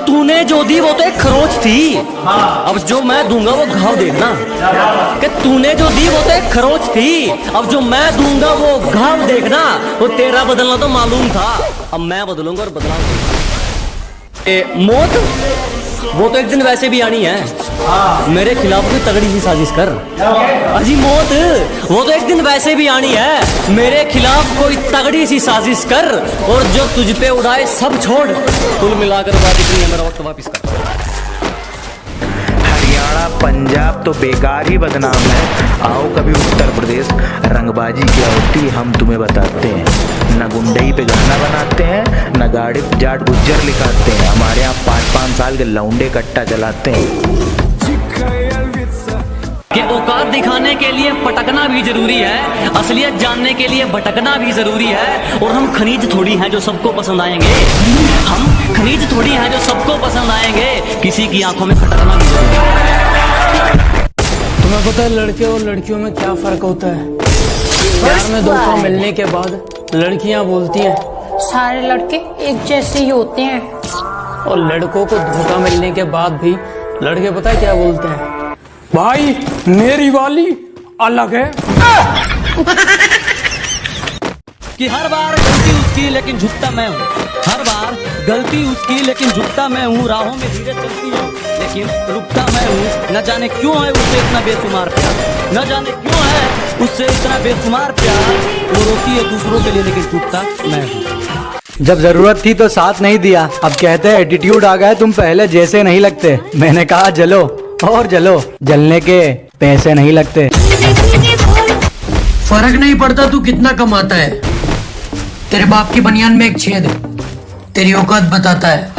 तूने जो दी वो तो एक खरोच थी, अब जो मैं दूंगा वो घाव देखना। कि तूने जो दी वो तो एक खरोच थी, अब जो मैं दूंगा वो घाव देखना। वो तेरा बदलना तो मालूम था, अब मैं बदलूंगा और बदलाऊंगा। मौत वो तो एक दिन वैसे भी आनी है, मेरे खिलाफ कोई तगड़ी सी साजिश कर। अजी मौत वो तो एक दिन वैसे भी आनी है, मेरे खिलाफ कोई तगड़ी सी साजिश कर, और जो तुझ पे उड़ाए सब छोड़, कुल मिलाकर बात इतनी है, मेरा वक्त वापिस कर। हरियाणा पंजाब तो बेकार ही बदनाम है, आओ कभी उत्तर प्रदेश, रंगबाजी क्या होती है हम तुम्हें बताते हैं। न गुंडई पे गाना बनाते हैं, न गाड़ी जाट गुज्जर लिखाते हैं, हमारे यहाँ 5-5 साल के लौंडे कट्टा चलाते हैं। कि औकात दिखाने के लिए पटकना भी जरूरी है, असलियत जानने के लिए भटकना भी जरूरी है। और हम खनीज थोड़ी हैं जो सबको पसंद आएंगे, हम खनीज थोड़ी हैं जो सबको पसंद आएंगे, किसी की आंखों में खटकना भी जरूरी है। तुम्हें पता है लड़के और लड़कियों में क्या फर्क होता है? प्यार में धोखा मिलने के बाद लड़कियां बोलती हैं सारे लड़के एक जैसे ही होते हैं, और लड़कों को धोखा मिलने के बाद भी लड़के पता है क्या बोलते हैं? भाई मेरी वाली अलग है। कि हर बार गलती उसकी लेकिन झुकता मैं हूँ, हर बार गलती उसकी लेकिन झुकता मैं हूँ, राहों में धीरे चलती है लेकिन रुकता मैं हूँ। न जाने क्यों है उससे इतना बेशुमार प्यार, न जाने क्यों है उससे इतना बेशुमार प्यार, वो रोती है दूसरों के लिए लेकिन टूटता मैं हूँ। जब जरूरत थी तो साथ नहीं दिया, अब कहते हैं एटीट्यूड आ गए, तुम पहले जैसे नहीं लगते। मैंने कहा जलो और जलो, जलने के पैसे नहीं लगते। फर्क नहीं पड़ता तू कितना कमाता है, तेरे बाप की बनियान में एक छेद है, तेरी औकात बताता है।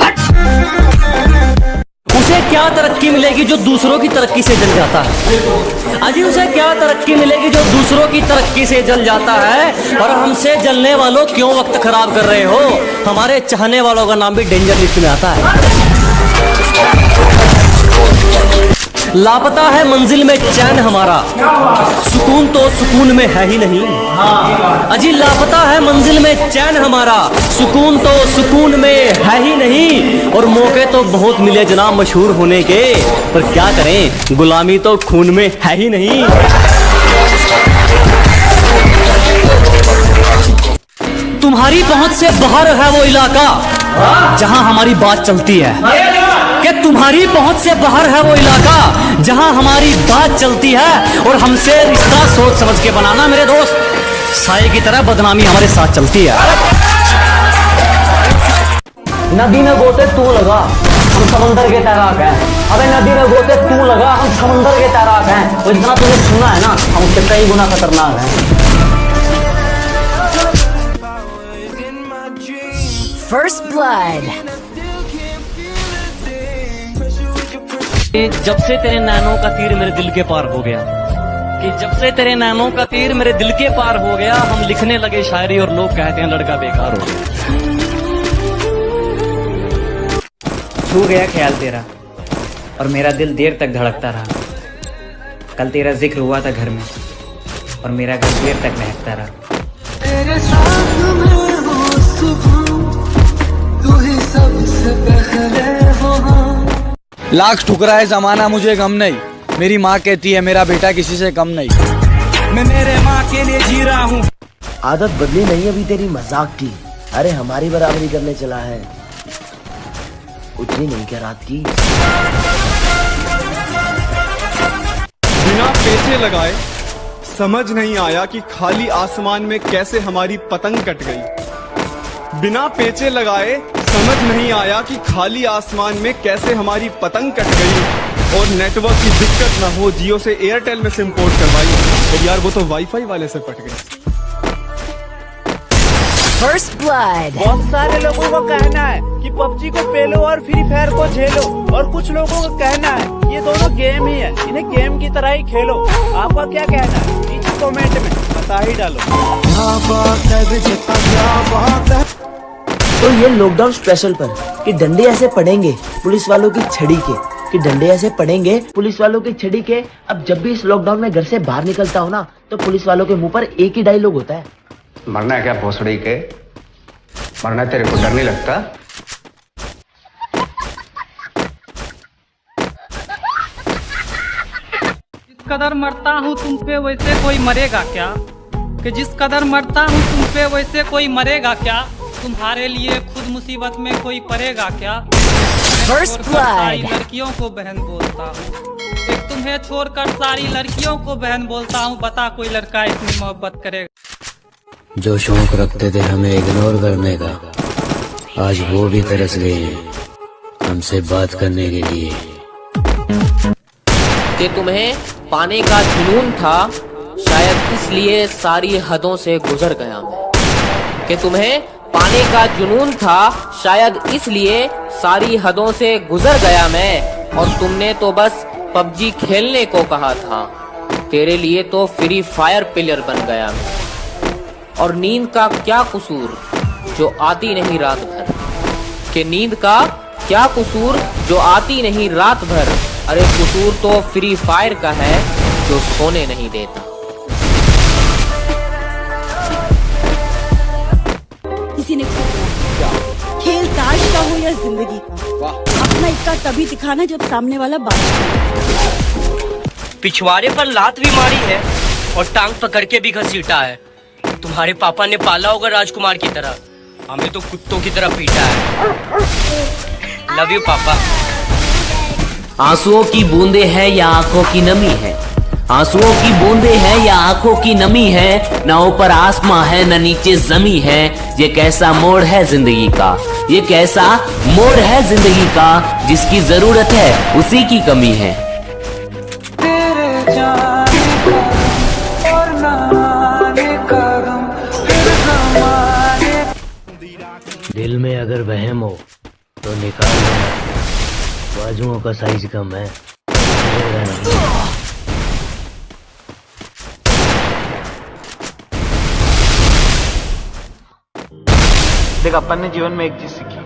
उसे क्या तरक्की मिलेगी जो दूसरों की तरक्की से जल जाता है? अजी उसे क्या तरक्की मिलेगी जो दूसरों की तरक्की से जल जाता है? और हमसे जलने वालों क्यों वक्त खराब कर रहे हो? हमारे चाहने वालों का नाम भी डेंजर लिस्ट में आता है। लापता है मंजिल में चैन हमारा, सुकून तो सुकून में है ही नहीं। अजी लापता है मंजिल में चैन हमारा, सुकून तो सुकून में है ही नहीं। और मौके तो बहुत मिले जनाब मशहूर होने के, पर क्या करें गुलामी तो खून में है ही नहीं। तुम्हारी पहुंच से बाहर है वो इलाका जहां हमारी बात चलती है, कि तुम्हारी पहुंच से बाहर है वो इलाका जहां हमारी बात चलती है। और हमसे रिश्ता सोच समझ के बनाना मेरे दोस्त, साए की तरह बदनामी हमारे साथ चलती है। नदी में गोते तू लगा, हम समंदर के तैराक हैं। अबे नदी में गोते तू लगा, हम समंदर के तैराक हैं। तो जितना तुझे सुना है ना, हम उससे कई गुना खतरनाक हैं। First blood. जब से तेरे नैनों का तीर मेरे दिल के पार हो गया, कि जब से तेरे नैनों का तीर मेरे दिल के पार हो गया, हम लिखने लगे शायरी और लोग कहते हैं लड़का बेकार हो गया। छू गया ख्याल तेरा और मेरा दिल देर तक धड़कता रहा। कल तेरा जिक्र हुआ था घर में और मेरा घर देर तक महकता रहा। तेरे साथ मैं हूँ सुबह, तू ही सबसे पहले हो। लाख ठुकराए जमाना मुझे गम नहीं, मेरी माँ कहती है मेरा बेटा किसी से कम नहीं। मैं मेरे माँ के लिए जी रहा हूँ। आदत बदली नहीं अभी तेरी मजाक की, अरे हमारी बराबरी करने चला है, उतनी नहीं क्या रात की। बिना पैसे लगाए समझ नहीं आया कि खाली आसमान में कैसे हमारी पतंग कट गई। बिना पेचे लगाए समझ नहीं आया कि खाली आसमान में कैसे हमारी पतंग कट गई। और नेटवर्क की दिक्कत ना हो, जियो से एयरटेल में सिम पोर्ट करवाई, और यार वो तो वाईफाई वाले से पट गई। First blood. बहुत सारे लोगों का कहना है कि पबजी को पेलो और फ्री फायर को झेलो, और कुछ लोगों का कहना है ये दोनों गेम ही है, इन्हें गेम की तरह ही खेलो। आपका क्या कहना है? नीचे कमेंट में बता ही डालो। तो ये लॉकडाउन स्पेशल पर कि डंडे ऐसे पड़ेंगे पुलिस वालों की छड़ी के, कि डंडे ऐसे पड़ेंगे पुलिस वालों की छड़ी के। अब जब भी इस लॉकडाउन में घर से बाहर निकलता हो ना, तो पुलिस वालों के मुंह पर एक ही डायलॉग होता है, मरना है क्या भोसड़ी के? मरना तेरे को डर नहीं लगता? कदर मरता हूँ तुम पे वैसे कोई मरेगा क्या? कि जिस कदर मरता हूँ तुम पे वैसे कोई मरेगा क्या? तुम्हारे लिए खुद मुसीबत में कोई पड़ेगा क्या? First सारी blood. लड़कियों को बहन बोलता हूँ, एक तुम्हें छोड़कर सारी लड़कियों को बहन बोलता हूँ। बता कोई लड़का इतनी मोहब्बत करेगा? जो शौक रखते थे हमें इग्नोर करने का, आज वो भी तरस गए हैं हमसे बात करने के लिए। कि तुम्हें पाने का जुनून था, शायद इसलिए सारी हदों से गुजर गया मैं। कि तुम्हें पाने का जुनून था, शायद इसलिए सारी हदों से गुजर गया मैं। और तुमने तो बस पबजी खेलने को कहा था, तेरे लिए तो फ्री फायर प्लेयर बन गया मैं। और नींद का क्या कसूर जो आती नहीं रात भर? कि नींद का क्या कसूर जो आती नहीं रात भर? अरे कसूर तो फ्री फायर का है जो सोने नहीं देता। किसी ने खेल ताश का हो या जिंदगी का, अपना इक्का तभी दिखाना जब सामने वाला बात। पिछवाड़े पर लात भी मारी है और टांग पकड़ के भी घसीटा है। तुम्हारे पापा ने पाला होगा राजकुमार की तरह, हमें तो कुत्तों की तरह पीटा है। लव यू पापा। आंसुओं की बूंदे हैं या आंखों की नमी है? आंसुओं की बूंदे हैं या आंखों की नमी है? न ऊपर आसमां है न नीचे जमी है। ये कैसा मोड़ है जिंदगी का, ये कैसा मोड़ है जिंदगी का, जिसकी जरूरत है उसी की कमी है। दिल में अगर वहम हो तो निकाल देना, बाजुओं का साइज कम है। देख, अपन ने जीवन में एक चीज सीखी,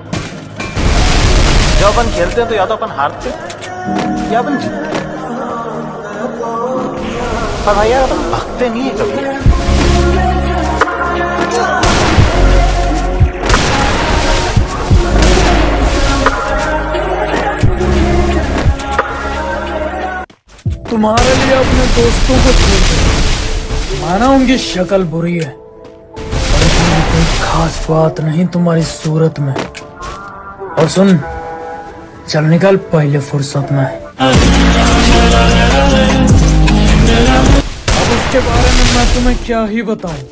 जब अपन खेलते हैं तो या तो अपन हारते हैं या अपन जीतते हैं, पर भाई यार अपन भागते नहीं है कभी। तुम्हारे लिए अपने दोस्तों को छोड़ दो, माना उनकी शक्ल बुरी है, पर इसमें कोई खास बात नहीं तुम्हारी सूरत में। और सुन, चल निकल पहले फुर्सत में। अब उसके बारे में मैं तुम्हें क्या ही बताऊं।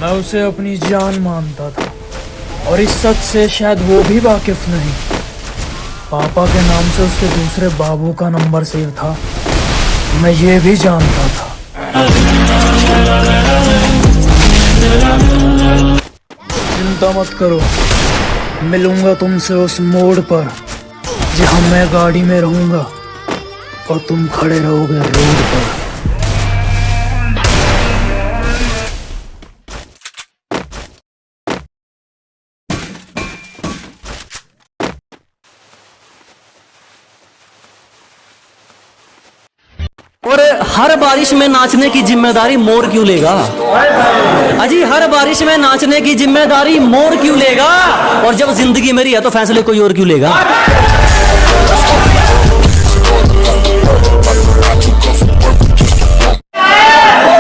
मैं उसे अपनी जान मानता था और इस सच से शायद वो भी वाकिफ नहीं। पापा के नाम से उसके दूसरे बाबू का नंबर सेव था, मैं ये भी जानता था। चिंता मत करो, मिलूंगा तुमसे उस मोड़ पर जहां मैं गाड़ी में रहूंगा और तुम खड़े रहोगे रोड पर। और हर बारिश में नाचने की जिम्मेदारी मोर क्यों लेगा? अजी हर बारिश में नाचने की जिम्मेदारी मोर क्यों लेगा? और जब जिंदगी मेरी है तो फैसले कोई और क्यों लेगा?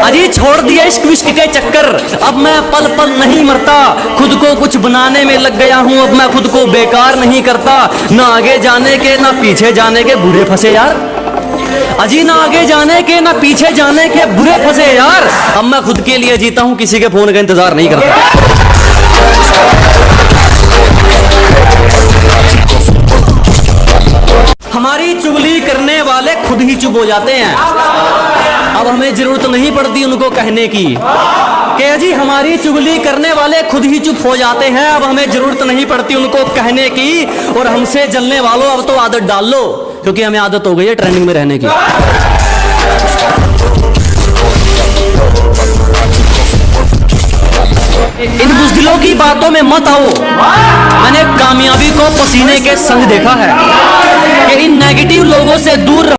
अजी छोड़ दिया इश्क विश्क के चक्कर, अब मैं पल पल नहीं मरता। खुद को कुछ बनाने में लग गया हूँ, अब मैं खुद को बेकार नहीं करता। ना आगे जाने के ना पीछे जाने के बुरे फंसे यार। अजी ना आगे जाने के ना पीछे जाने के बुरे फंसे यार। अब मैं खुद के लिए जीता हूँ, किसी के फोन का इंतजार नहीं करता। हमारी चुगली करने वाले खुद ही चुप हो जाते हैं। अब हमें जरूरत नहीं पड़ती उनको कहने की कि जी हमारी चुगली करने वाले खुद ही चुप हो जाते हैं। अब हमें जरूरत नहीं पड़ती उनको कहने की। और हमसे जलने वालों अब तो आदत डाल लो, क्योंकि हमें आदत हो गई है ट्रेंडिंग में रहने की। इन बुज़दिलों की बातों में मत आओ। मैंने कामयाबी को पसीने के संग देखा है कि इन नेगेटिव लोगों से दूर रहो।